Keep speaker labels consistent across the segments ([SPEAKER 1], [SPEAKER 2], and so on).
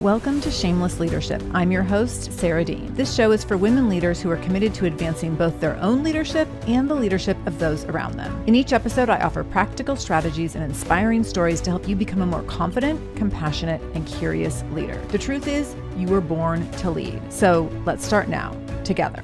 [SPEAKER 1] Welcome to Shameless Leadership. I'm your host, Sarah Dean. This show is for women leaders who are committed to advancing both their own leadership and the leadership of those around them. In each episode, I offer practical strategies and inspiring stories to help you become a more confident, compassionate, and curious leader. The truth is, you were born to lead. So let's start now, together.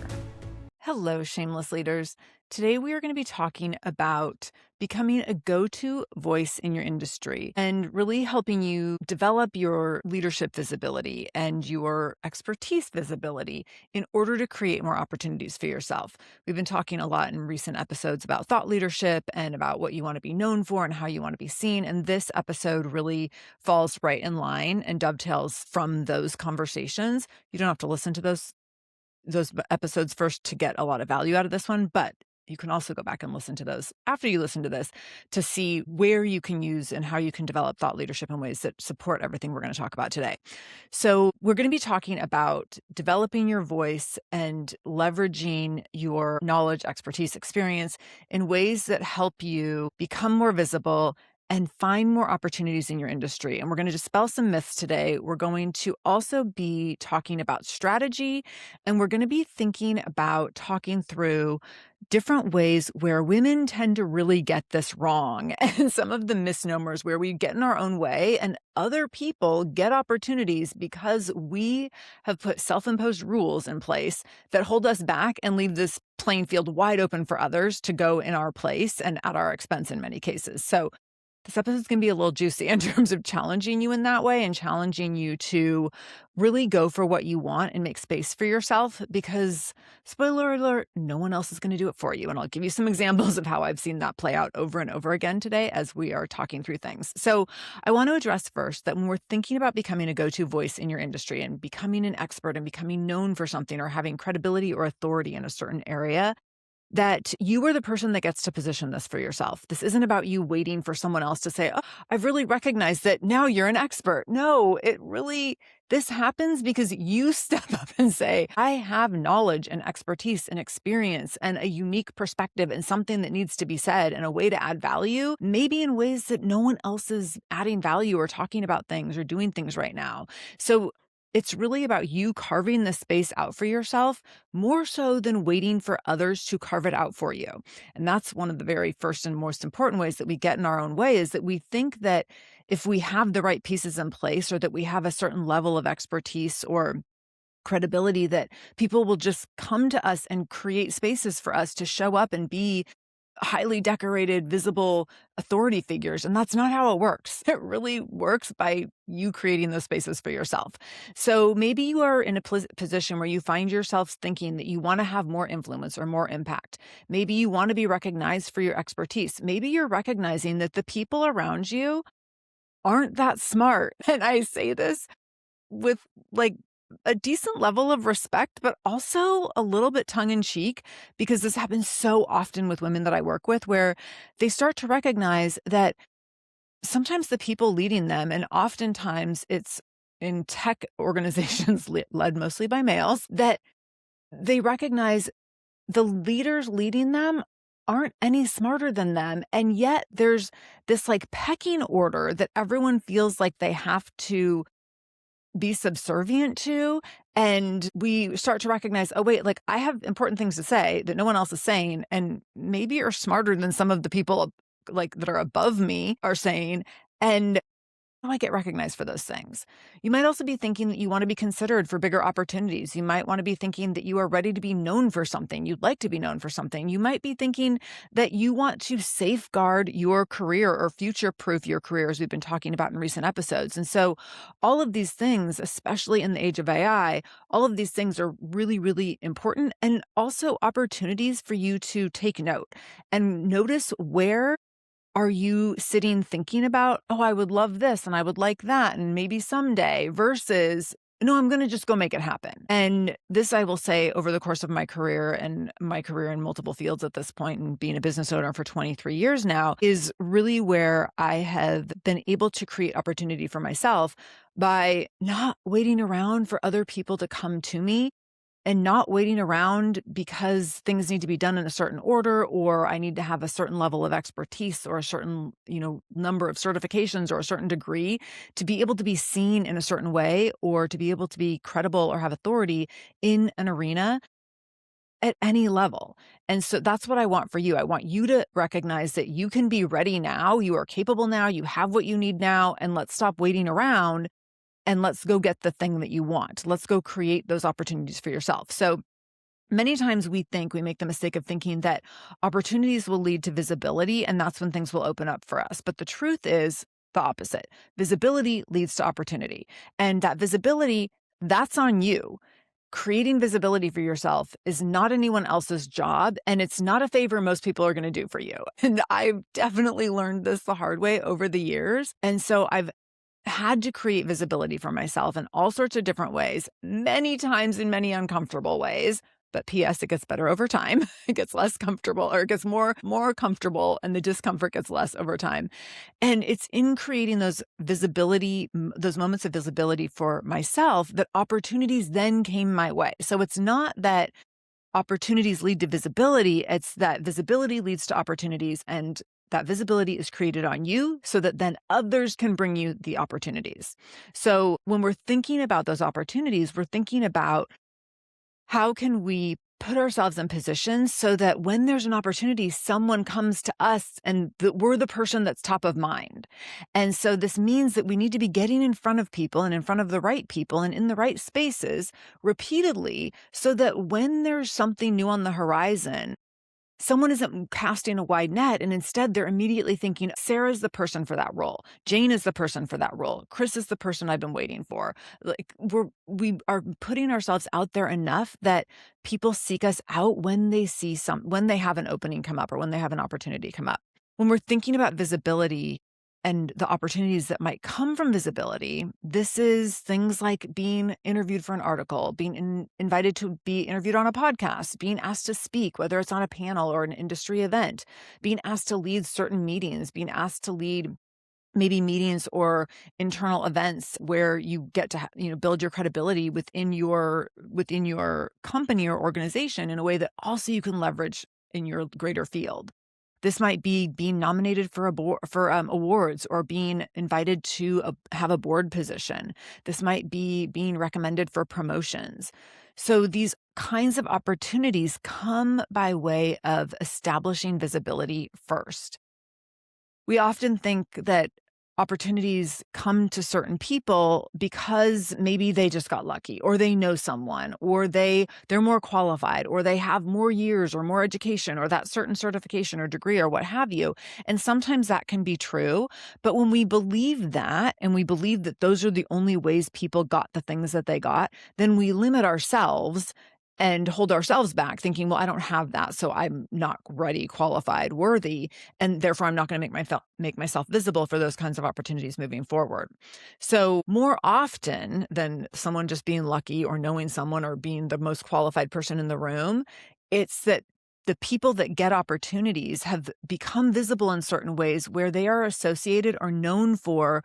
[SPEAKER 1] Hello, Shameless Leaders. Today, we are going to be talking about becoming a go-to voice in your industry and really helping you develop your leadership visibility and your expertise visibility in order to create more opportunities for yourself. We've been talking a lot in recent episodes about thought leadership and about what you want to be known for and how you want to be seen. And this episode really falls right in line and dovetails from those conversations. You don't have to listen to those episodes first to get a lot of value out of this one, but you can also go back and listen to those after you listen to this to see where you can use and how you can develop thought leadership in ways that support everything we're going to talk about today. So we're going to be talking about developing your voice and leveraging your knowledge, expertise, experience in ways that help you become more visible and find more opportunities in your industry. And we're going to dispel some myths today. We're going to also be talking about strategy, and we're going to be thinking about talking through different ways where women tend to really get this wrong and some of the misnomers where we get in our own way and other people get opportunities because we have put self-imposed rules in place that hold us back and leave this playing field wide open for others to go in our place and at our expense in many cases. So this episode is going to be a little juicy in terms of challenging you in that way and challenging you to really go for what you want and make space for yourself because, spoiler alert, no one else is going to do it for you. And I'll give you some examples of how I've seen that play out over and over again today as we are talking through things. So I want to address first that when we're thinking about becoming a go-to voice in your industry and becoming an expert and becoming known for something or having credibility or authority in a certain area, that you are the person that gets to position this for yourself. This isn't about you waiting for someone else to say, oh, I've really recognized that now you're an expert. No, this happens because you step up and say, I have knowledge and expertise and experience and a unique perspective and something that needs to be said and a way to add value, maybe in ways that no one else is adding value or talking about things or doing things right now. So it's really about you carving the space out for yourself more so than waiting for others to carve it out for you. And that's one of the very first and most important ways that we get in our own way is that we think that if we have the right pieces in place or that we have a certain level of expertise or credibility that people will just come to us and create spaces for us to show up and be highly decorated, visible authority figures. And that's not how it works. It really works by you creating those spaces for yourself. So maybe you are in a position where you find yourself thinking that you want to have more influence or more impact. Maybe you want to be recognized for your expertise. Maybe you're recognizing that the people around you aren't that smart. And I say this with a decent level of respect, but also a little bit tongue in cheek, because this happens so often with women that I work with, where they start to recognize that sometimes the people leading them, and oftentimes it's in tech organizations led mostly by males, that they recognize the leaders leading them aren't any smarter than them. And yet there's this pecking order that everyone feels like they have to be subservient to. And we start to recognize, oh, wait, I have important things to say that no one else is saying. And maybe you're smarter than some of the people that are above me are saying. And how do I get recognized for those things? You might also be thinking that you want to be considered for bigger opportunities. You might want to be thinking that you are ready to be known for something. You'd like to be known for something. You might be thinking that you want to safeguard your career or future-proof your career, as we've been talking about in recent episodes. And so all of these things, especially in the age of AI, all of these things are really, really important and also opportunities for you to take note and notice where are you sitting thinking about, oh, I would love this and I would like that and maybe someday versus, no, I'm going to just go make it happen. And this, I will say, over the course of my career and my career in multiple fields at this point and being a business owner for 23 years now, is really where I have been able to create opportunity for myself by not waiting around for other people to come to me and not waiting around because things need to be done in a certain order, or I need to have a certain level of expertise or a certain, number of certifications or a certain degree to be able to be seen in a certain way or to be able to be credible or have authority in an arena at any level. And so that's what I want for you. I want you to recognize that you can be ready now. You are capable now. You have what you need now. And let's stop waiting around and let's go get the thing that you want. Let's go create those opportunities for yourself. So many times we make the mistake of thinking that opportunities will lead to visibility and that's when things will open up for us. But the truth is the opposite. Visibility leads to opportunity. And that visibility, that's on you. Creating visibility for yourself is not anyone else's job, and it's not a favor most people are going to do for you. And I've definitely learned this the hard way over the years. And so I've had to create visibility for myself in all sorts of different ways, many times in many uncomfortable ways. But P.S., it gets better over time. It gets less comfortable, or it gets more comfortable, and the discomfort gets less over time. And it's in creating those visibility, those moments of visibility for myself that opportunities then came my way. So it's not that opportunities lead to visibility, it's that visibility leads to opportunities, and that visibility is created on you so that then others can bring you the opportunities. So when we're thinking about those opportunities, we're thinking about how can we put ourselves in positions so that when there's an opportunity, someone comes to us and we're the person that's top of mind. And so this means that we need to be getting in front of people and in front of the right people and in the right spaces repeatedly so that when there's something new on the horizon, someone isn't casting a wide net and instead they're immediately thinking, Sarah's the person for that role. Jane is the person for that role. Chris is the person I've been waiting for. Like we are putting ourselves out there enough that people seek us out when they when they have an opening come up or when they have an opportunity come up. When we're thinking about visibility and the opportunities that might come from visibility, this is things like being interviewed for an article, being invited to be interviewed on a podcast, being asked to speak, whether it's on a panel or an industry event, being asked to lead certain meetings, being asked to lead maybe meetings or internal events where you get to build your credibility within your company or organization in a way that also you can leverage in your greater field. This might be being nominated for awards or being invited to have a board position. This might be being recommended for promotions. So these kinds of opportunities come by way of establishing visibility first. We often think that opportunities come to certain people because maybe they just got lucky or they know someone or they're more qualified or they have more years or more education or that certain certification or degree or what have you. And sometimes that can be true. But when we believe that and we believe that those are the only ways people got the things that they got, then we limit ourselves and hold ourselves back thinking, well, I don't have that, so I'm not ready, qualified, worthy, and therefore I'm not going to make myself visible for those kinds of opportunities moving forward. So more often than someone just being lucky or knowing someone or being the most qualified person in the room, it's that the people that get opportunities have become visible in certain ways where they are associated or known for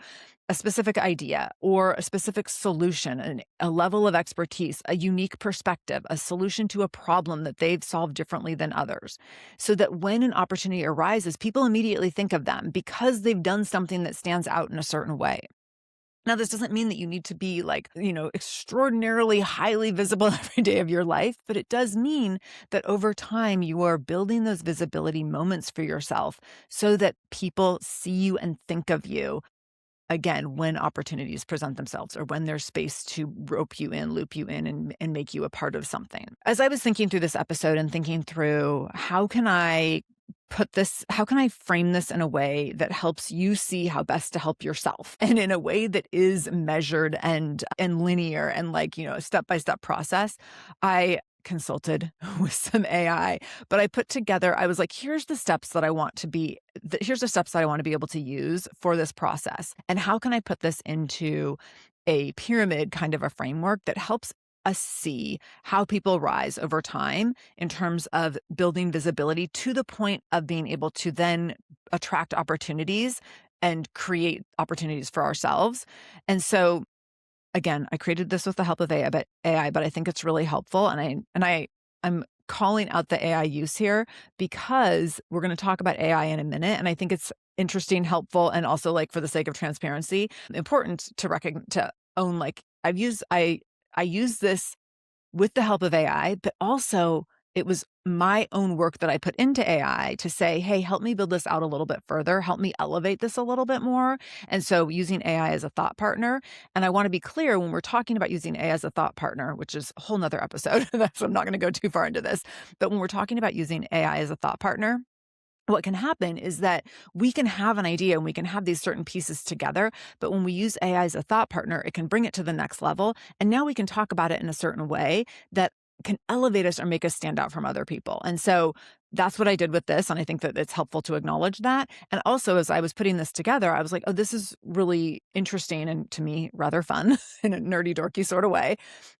[SPEAKER 1] a specific idea or a specific solution, a level of expertise, a unique perspective, a solution to a problem that they've solved differently than others. So that when an opportunity arises, people immediately think of them because they've done something that stands out in a certain way. Now, this doesn't mean that you need to be extraordinarily highly visible every day of your life, but it does mean that over time you are building those visibility moments for yourself so that people see you and think of you again when opportunities present themselves or when there's space to rope you in, loop you in, and make you a part of something. As I was thinking through this episode and thinking through how can I frame this in a way that helps you see how best to help yourself and in a way that is measured and linear and a step-by-step process, I consulted with some AI, but I was like, here's the steps that I want to be able to use for this process. And how can I put this into a pyramid kind of a framework that helps us see how people rise over time in terms of building visibility to the point of being able to then attract opportunities and create opportunities for ourselves. And so again, I created this with the help of AI, but I think it's really helpful. I'm calling out the AI use here because we're going to talk about AI in a minute. And I think it's interesting, helpful, and also, like, for the sake of transparency, important to to own, like, I use this with the help of AI, but also it was my own work that I put into AI to say, hey, help me build this out a little bit further, help me elevate this a little bit more. And so using AI as a thought partner. And I want to be clear when we're talking about using AI as a thought partner, which is a whole nother episode. So I'm not going to go too far into this. But when we're talking about using AI as a thought partner, what can happen is that we can have an idea and we can have these certain pieces together, but when we use AI as a thought partner, it can bring it to the next level. And now we can talk about it in a certain way that can elevate us or make us stand out from other people. And so that's what I did with this. And I think that it's helpful to acknowledge that. And also, as I was putting this together, I was like, oh, this is really interesting and, to me, rather fun in a nerdy, dorky sort of way.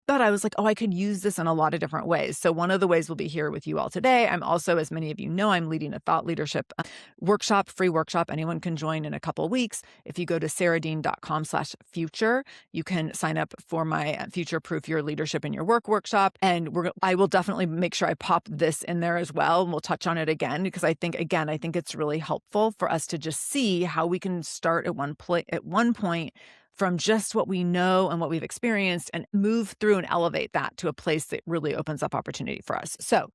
[SPEAKER 1] But I was like, oh, I could use this in a lot of different ways. So one of the ways will be here with you all today. I'm also, as many of you know, I'm leading a thought leadership workshop, free workshop. Anyone can join in a couple of weeks. If you go to sarahdean.com/future, you can sign up for my Future Proof Your Leadership in Your Work workshop. And I will definitely make sure I pop this in there as well. And we'll touch on it again, because I think it's really helpful for us to just see how we can start at one point from just what we know and what we've experienced and move through and elevate that to a place that really opens up opportunity for us. So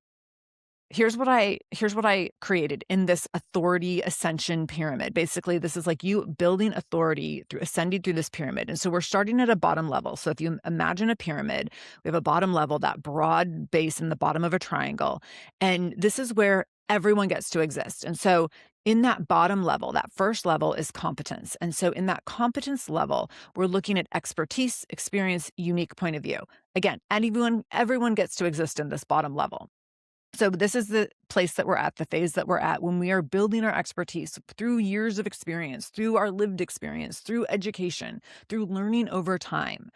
[SPEAKER 1] here's what I created in this authority ascension pyramid. Basically, this is like you building authority through ascending through this pyramid. And so we're starting at a bottom level. So if you imagine a pyramid, we have a bottom level, that broad base in the bottom of a triangle. And this is where everyone gets to exist. And so in that bottom level, that first level is competence. And so in that competence level, we're looking at expertise, experience, unique point of view. Again, everyone gets to exist in this bottom level. So this is the place that we're at, the phase that we're at when we are building our expertise through years of experience, through our lived experience, through education, through learning over time.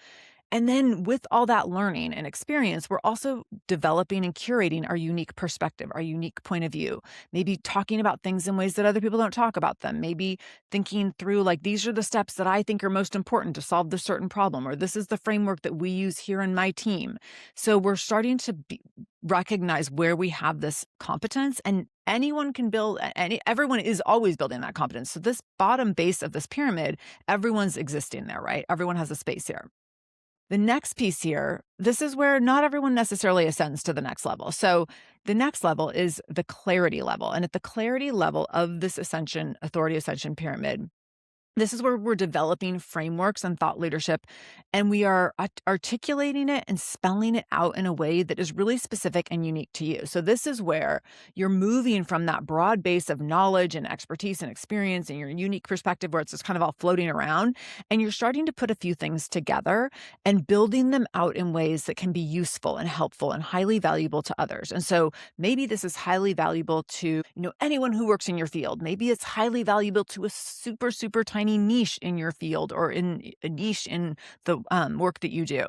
[SPEAKER 1] And then with all that learning and experience, we're also developing and curating our unique perspective, our unique point of view, maybe talking about things in ways that other people don't talk about them, maybe thinking through, like, these are the steps that I think are most important to solve this certain problem, or this is the framework that we use here in my team. So we're starting to recognize where we have this competence, and anyone can everyone is always building that competence. So this bottom base of this pyramid, everyone's existing there, right? Everyone has a space here. The next piece here, this is where not everyone necessarily ascends to the next level. So the next level is the clarity level. And at the clarity level of this authority ascension pyramid, this is where we're developing frameworks and thought leadership, and we are articulating it and spelling it out in a way that is really specific and unique to you. So this is where you're moving from that broad base of knowledge and expertise and experience and your unique perspective, where it's just kind of all floating around, and you're starting to put a few things together and building them out in ways that can be useful and helpful and highly valuable to others. And so maybe this is highly valuable to, anyone who works in your field. Maybe it's highly valuable to a super, super tiny niche in your field, or in a niche in the work that you do.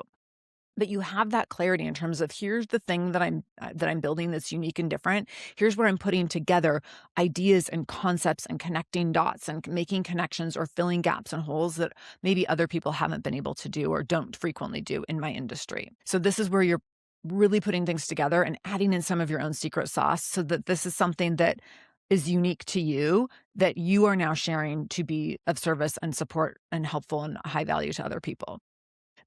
[SPEAKER 1] But you have that clarity in terms of, here's the thing that I'm building that's unique and different. Here's where I'm putting together ideas and concepts and connecting dots and making connections or filling gaps and holes that maybe other people haven't been able to do or don't frequently do in my industry. So this is where you're really putting things together and adding in some of your own secret sauce, so that this is something that is unique to you, that you are now sharing to be of service and support and helpful and high value to other people.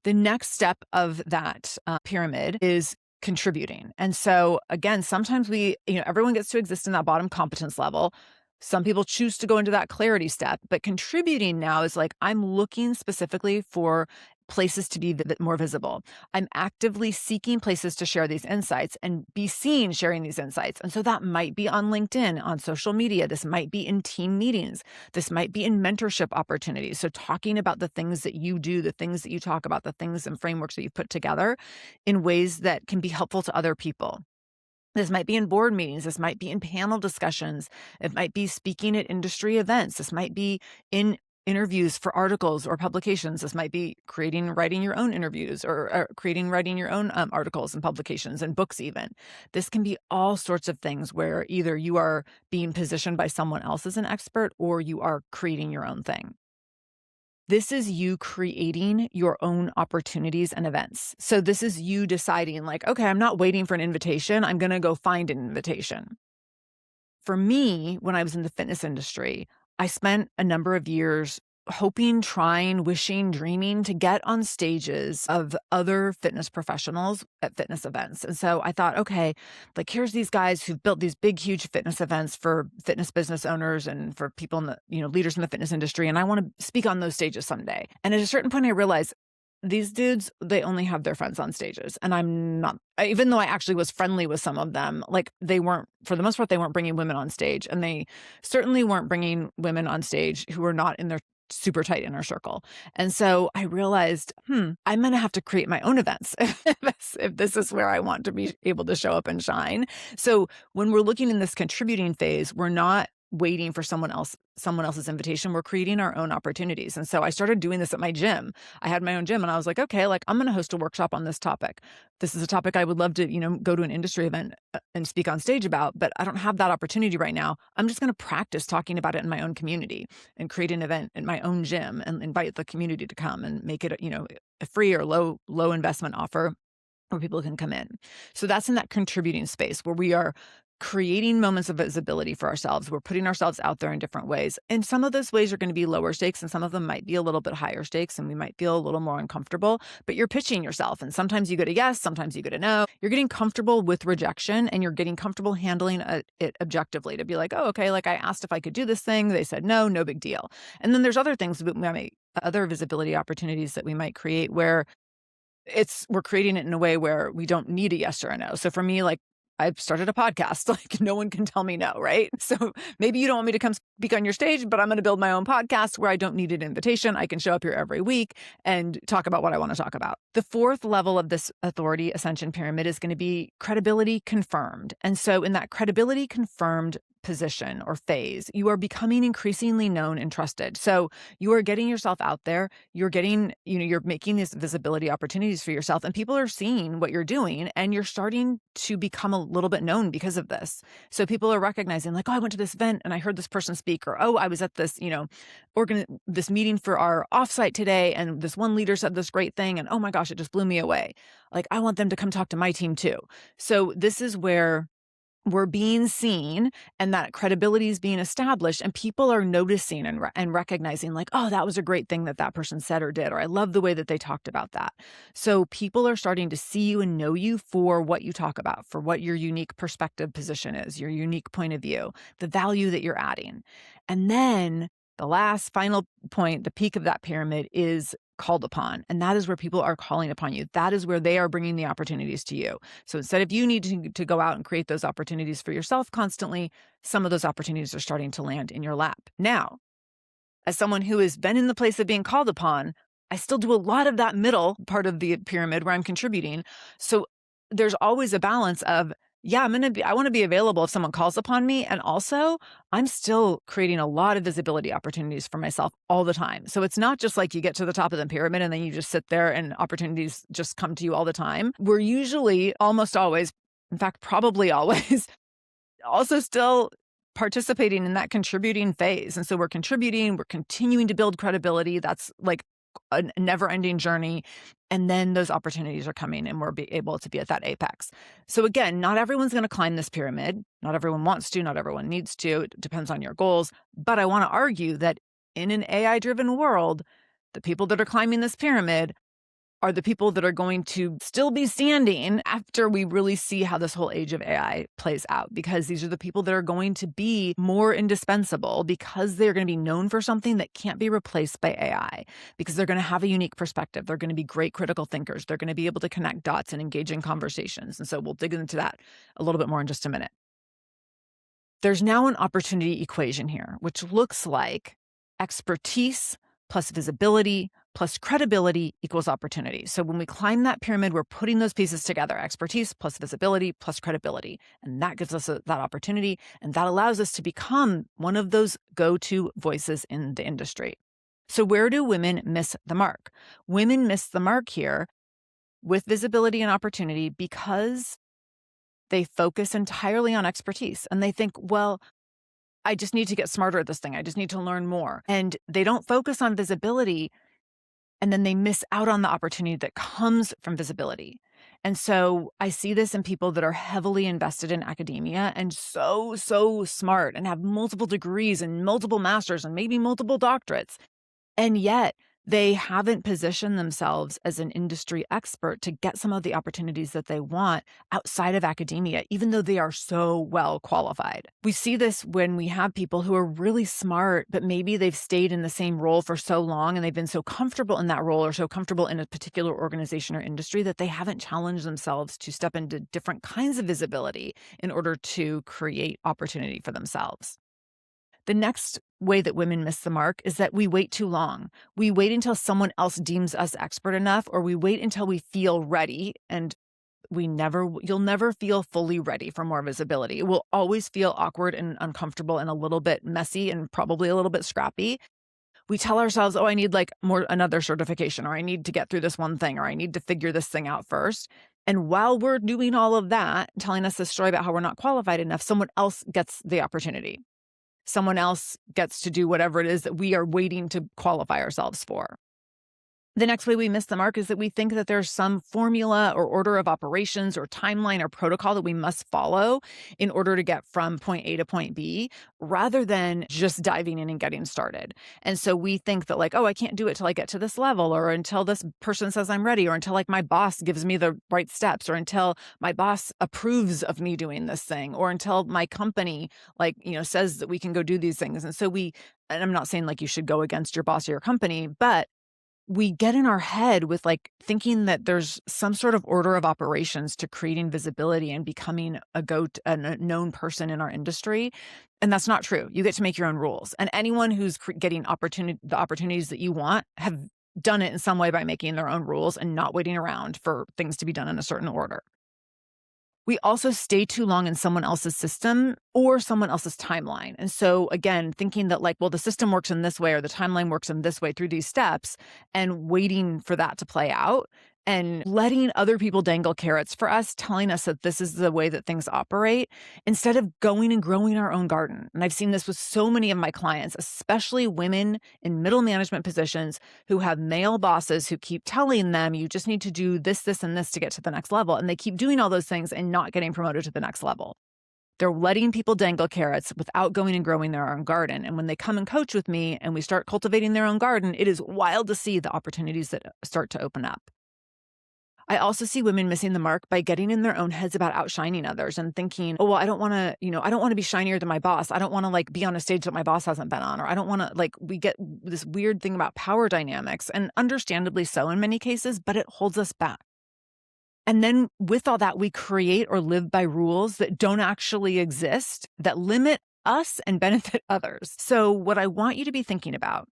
[SPEAKER 1] The next step of that pyramid is contributing. And so again, sometimes everyone gets to exist in that bottom competence level. Some people choose to go into that clarity step, but contributing now is like, I'm looking specifically for places to be more visible. I'm actively seeking places to share these insights and be seen sharing these insights. And so that might be on LinkedIn, on social media. This might be in team meetings. This might be in mentorship opportunities. So talking about the things that you do, the things that you talk about, the things and frameworks that you've put together in ways that can be helpful to other people. This might be in board meetings. This might be in panel discussions. It might be speaking at industry events. This might be in interviews for articles or publications. This might be writing your own interviews, or writing your own articles and publications and books even. This can be all sorts of things where either you are being positioned by someone else as an expert, or you are creating your own thing. This is you creating your own opportunities and events. So this is you deciding like, okay, I'm not waiting for an invitation. I'm going to go find an invitation. For me, when I was in the fitness industry, I spent a number of years hoping, trying, wishing, dreaming to get on stages of other fitness professionals at fitness events. And so I thought, okay, like here's these guys who've built these big, huge fitness events for fitness business owners and for people in the, leaders in the fitness industry. And I want to speak on those stages someday. And at a certain point, I realized these dudes, they only have their friends on stages. And I'm not, even though I actually was friendly with some of them, like they weren't, for the most part, they weren't bringing women on stage. And they certainly weren't bringing women on stage who were not in their super tight inner circle. And so I realized, I'm going to have to create my own events if this is where I want to be able to show up and shine. So when we're looking in this contributing phase, we're not waiting for someone else's invitation. We're creating our own opportunities. And so I started doing this at my gym. I had my own gym and I was like, okay, like I'm going to host a workshop on this topic. This is a topic I would love to, go to an industry event and speak on stage about, but I don't have that opportunity right now. I'm just going to practice talking about it in my own community and create an event in my own gym and invite the community to come and make it, a free or low investment offer where people can come in. So that's in that contributing space where we are creating moments of visibility for ourselves. We're putting ourselves out there in different ways. And some of those ways are going to be lower stakes and some of them might be a little bit higher stakes and we might feel a little more uncomfortable, but you're pitching yourself. And sometimes you get a yes, sometimes you get a no. You're getting comfortable with rejection and you're getting comfortable handling it objectively to be like, oh, okay, like I asked if I could do this thing. They said no big deal. And then there's other things, other visibility opportunities that we might create where we're creating it in a way where we don't need a yes or a no. So for me, like I've started a podcast, like no one can tell me no, right? So maybe you don't want me to come speak on your stage, but I'm going to build my own podcast where I don't need an invitation. I can show up here every week and talk about what I want to talk about. The fourth level of this authority ascension pyramid is going to be credibility confirmed. And so in that credibility confirmed position or phase, you are becoming increasingly known and trusted. So you are getting yourself out there, you're getting, you're making these visibility opportunities for yourself and people are seeing what you're doing and you're starting to become a little bit known because of this. So people are recognizing like, oh, I went to this event and I heard this person speak, or, oh, I was at this, this meeting for our offsite today and this one leader said this great thing and oh my gosh, it just blew me away. Like I want them to come talk to my team too. So this is where we're being seen and that credibility is being established and people are noticing and recognizing like, oh, that was a great thing that person said or did, or I love the way that they talked about that. So people are starting to see you and know you for what you talk about, for what your unique perspective position is, your unique point of view, the value that you're adding. And then the last final point, the peak of that pyramid is called upon. And that is where people are calling upon you. That is where they are bringing the opportunities to you. So instead of you needing to go out and create those opportunities for yourself constantly, some of those opportunities are starting to land in your lap. Now, as someone who has been in the place of being called upon, I still do a lot of that middle part of the pyramid where I'm contributing. So there's always a balance of, yeah, I want to be available if someone calls upon me. And also I'm still creating a lot of visibility opportunities for myself all the time. So it's not just like you get to the top of the pyramid and then you just sit there and opportunities just come to you all the time. We're usually almost always, in fact, probably always also still participating in that contributing phase. And so we're contributing, we're continuing to build credibility. That's like a never-ending journey. And then those opportunities are coming and we're able to be at that apex. So again, not everyone's going to climb this pyramid. Not everyone wants to, not everyone needs to. It depends on your goals. But I want to argue that in an AI-driven world, the people that are climbing this pyramid are the people that are going to still be standing after we really see how this whole age of AI plays out, because these are the people that are going to be more indispensable because they're going to be known for something that can't be replaced by AI, because they're going to have a unique perspective. They're going to be great critical thinkers. They're going to be able to connect dots and engage in conversations. And so we'll dig into that a little bit more in just a minute. There's now an opportunity equation here, which looks like expertise plus visibility plus credibility equals opportunity. So when we climb that pyramid, we're putting those pieces together, expertise plus visibility plus credibility. And that gives us that opportunity. And that allows us to become one of those go-to voices in the industry. So where do women miss the mark? Women miss the mark here with visibility and opportunity because they focus entirely on expertise. And they think, well, I just need to get smarter at this thing. I just need to learn more. And they don't focus on visibility And then they miss out on the opportunity that comes from visibility. And so I see this in people that are heavily invested in academia and so smart and have multiple degrees and multiple masters and maybe multiple doctorates. And yet they haven't positioned themselves as an industry expert to get some of the opportunities that they want outside of academia, even though they are so well qualified. We see this when we have people who are really smart, but maybe they've stayed in the same role for so long and they've been so comfortable in that role or so comfortable in a particular organization or industry that they haven't challenged themselves to step into different kinds of visibility in order to create opportunity for themselves. The next way that women miss the mark is that we wait too long. We wait until someone else deems us expert enough, or we wait until we feel ready, and you'll never feel fully ready for more visibility. It will always feel awkward and uncomfortable and a little bit messy and probably a little bit scrappy. We tell ourselves, oh, I need another certification, or I need to get through this one thing, or I need to figure this thing out first. And while we're doing all of that, telling us this story about how we're not qualified enough, someone else gets the opportunity. Someone else gets to do whatever it is that we are waiting to qualify ourselves for. The next way we miss the mark is that we think that there's some formula or order of operations or timeline or protocol that we must follow in order to get from point A to point B, rather than just diving in and getting started. And so we think that I can't do it till I get to this level, or until this person says I'm ready, or until my boss gives me the right steps, or until my boss approves of me doing this thing, or until my company says that we can go do these things. And so and I'm not saying you should go against your boss or your company, but we get in our head with thinking that there's some sort of order of operations to creating visibility and becoming a known person in our industry. And that's not true. You get to make your own rules. And anyone who's getting the opportunities that you want have done it in some way by making their own rules and not waiting around for things to be done in a certain order. We also stay too long in someone else's system or someone else's timeline. And so again, thinking that the system works in this way or the timeline works in this way through these steps, and waiting for that to play out and letting other people dangle carrots for us, telling us that this is the way that things operate, instead of going and growing our own garden. And I've seen this with so many of my clients, especially women in middle management positions who have male bosses who keep telling them, you just need to do this, this, and this to get to the next level. And they keep doing all those things and not getting promoted to the next level. They're letting people dangle carrots without going and growing their own garden. And when they come and coach with me and we start cultivating their own garden, it is wild to see the opportunities that start to open up. I also see women missing the mark by getting in their own heads about outshining others and thinking, oh, well, I don't want to be shinier than my boss. I don't want to be on a stage that my boss hasn't been on, or I don't want to we get this weird thing about power dynamics, and understandably so in many cases, but it holds us back. And then with all that, we create or live by rules that don't actually exist, that limit us and benefit others. So what I want you to be thinking about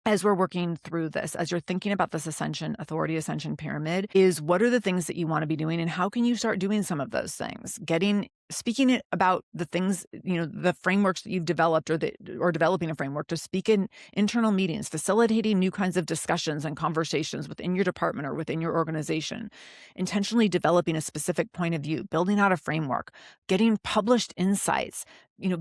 [SPEAKER 1] as we're working through this, as you're thinking about this authority ascension pyramid, is what are the things that you want to be doing and how can you start doing some of those things? Speaking about the things, the frameworks that you've developed or developing a framework to speak in internal meetings, facilitating new kinds of discussions and conversations within your department or within your organization, intentionally developing a specific point of view, building out a framework, getting published insights,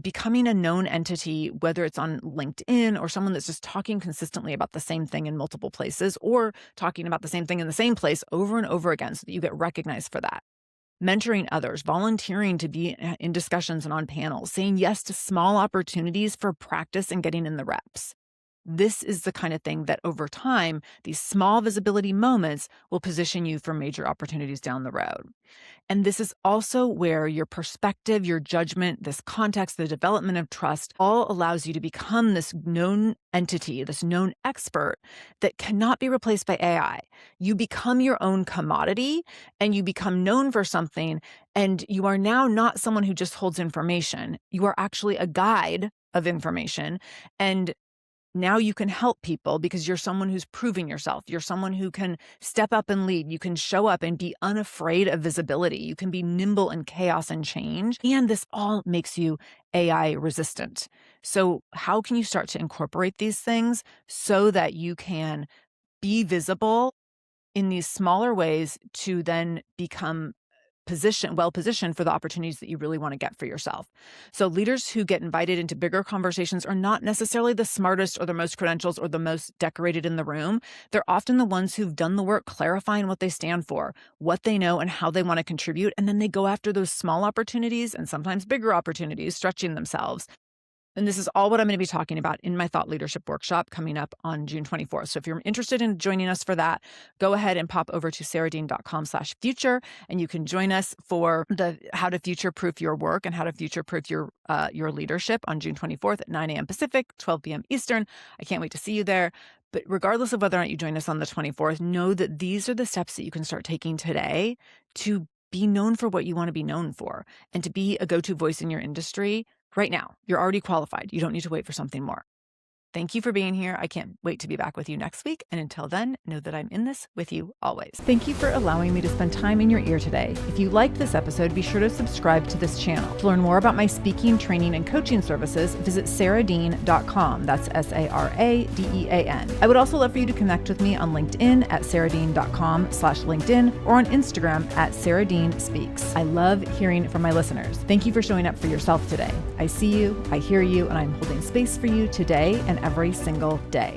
[SPEAKER 1] becoming a known entity, whether it's on LinkedIn or someone that's just talking consistently about the same thing in multiple places, or talking about the same thing in the same place over and over again so that you get recognized for that. Mentoring others, volunteering to be in discussions and on panels, saying yes to small opportunities for practice and getting in the reps. This is the kind of thing that over time, these small visibility moments will position you for major opportunities down the road. And this is also where your perspective, your judgment, this context, the development of trust all allows you to become this known entity, this known expert that cannot be replaced by AI. You become your own commodity and you become known for something. And you are now not someone who just holds information. You are actually a guide of information. And now you can help people because you're someone who's proving yourself. You're someone who can step up and lead. You can show up and be unafraid of visibility. You can be nimble in chaos and change. And this all makes you AI resistant. So how can you start to incorporate these things so that you can be visible in these smaller ways to then become well positioned for the opportunities that you really want to get for yourself. So leaders who get invited into bigger conversations are not necessarily the smartest or the most credentials or the most decorated in the room. They're often the ones who've done the work clarifying what they stand for, what they know, and how they want to contribute. And then they go after those small opportunities and sometimes bigger opportunities, stretching themselves. And this is all what I'm going to be talking about in my Thought Leadership Workshop coming up on June 24th. So if you're interested in joining us for that, go ahead and pop over to sarahdean.com/future, and you can join us for the how to future-proof your work and how to future-proof your leadership on June 24th at 9 a.m. Pacific, 12 p.m. Eastern. I can't wait to see you there. But regardless of whether or not you join us on the 24th, know that these are the steps that you can start taking today to be known for what you want to be known for and to be a go-to voice in your industry. Right now, you're already qualified. You don't need to wait for something more. Thank you for being here. I can't wait to be back with you next week. And until then, know that I'm in this with you always. Thank you for allowing me to spend time in your ear today. If you liked this episode, be sure to subscribe to this channel. To learn more about my speaking, training, and coaching services, visit sarahdean.com. That's SARADEAN. I would also love for you to connect with me on LinkedIn at sarahdean.com/LinkedIn or on Instagram at sarahdeanspeaks. I love hearing from my listeners. Thank you for showing up for yourself today. I see you, I hear you, and I'm holding space for you today and every single day.